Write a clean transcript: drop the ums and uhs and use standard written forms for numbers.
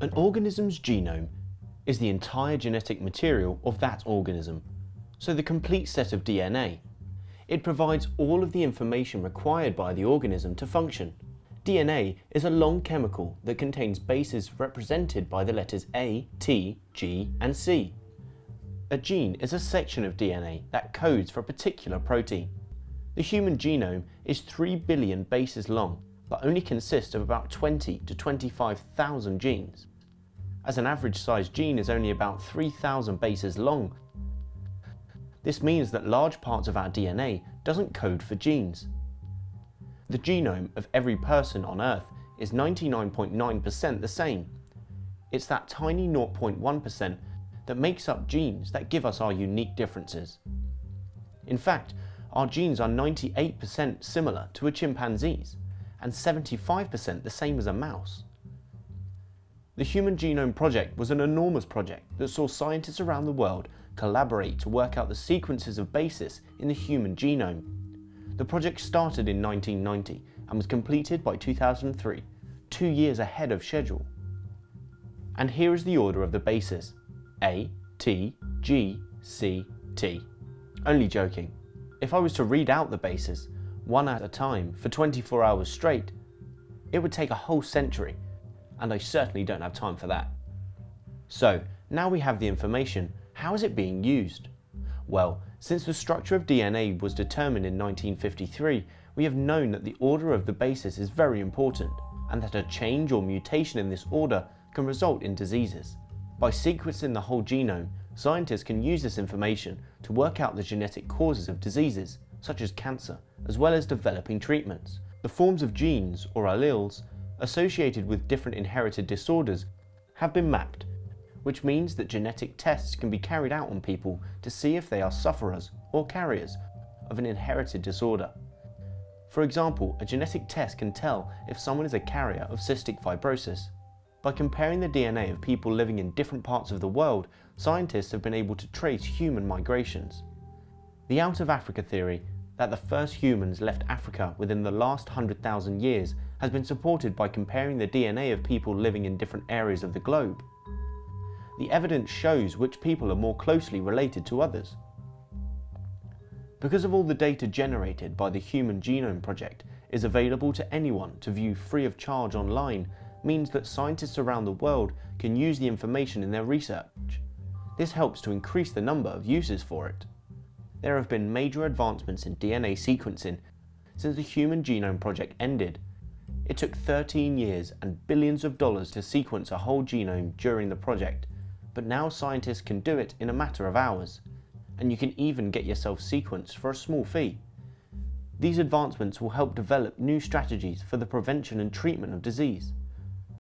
An organism's genome is the entire genetic material of that organism, so the complete set of DNA. It provides all of the information required by the organism to function. DNA is a long chemical that contains bases represented by the letters A, T, G, and C. A gene is a section of DNA that codes for a particular protein. The human genome is 3 billion bases long, but only consists of about 20 to 25,000 genes. As an average sized gene is only about 3,000 bases long, this means that large parts of our DNA doesn't code for genes. The genome of every person on Earth is 99.9% the same. It's that tiny 0.1% that makes up genes that give us our unique differences. In fact, our genes are 98% similar to a chimpanzee's and 75% the same as a mouse. The Human Genome Project was an enormous project that saw scientists around the world collaborate to work out the sequences of bases in the human genome. The project started in 1990 and was completed by 2003, 2 years ahead of schedule. And here is the order of the bases: A, T, G, C, T. Only joking. If I was to read out the bases, one at a time, for 24 hours straight, it would take a whole century, and I certainly don't have time for that. So, now we have the information, how is it being used? Well, since the structure of DNA was determined in 1953, we have known that the order of the bases is very important, and that a change or mutation in this order can result in diseases. By sequencing the whole genome, scientists can use this information to work out the genetic causes of diseases, such as cancer, as well as developing treatments. The forms of genes, or alleles, associated with different inherited disorders have been mapped, which means that genetic tests can be carried out on people to see if they are sufferers or carriers of an inherited disorder. For example, a genetic test can tell if someone is a carrier of cystic fibrosis. By comparing the DNA of people living in different parts of the world, scientists have been able to trace human migrations. The out of Africa theory, that the first humans left Africa within the last 100,000 years, has been supported by comparing the DNA of people living in different areas of the globe. The evidence shows which people are more closely related to others. Because of all the data generated by the Human Genome Project is available to anyone to view free of charge online, means that scientists around the world can use the information in their research. This helps to increase the number of uses for it. There have been major advancements in DNA sequencing since the Human Genome Project ended. It took 13 years and billions of dollars to sequence a whole genome during the project, but now scientists can do it in a matter of hours, and you can even get yourself sequenced for a small fee. These advancements will help develop new strategies for the prevention and treatment of disease.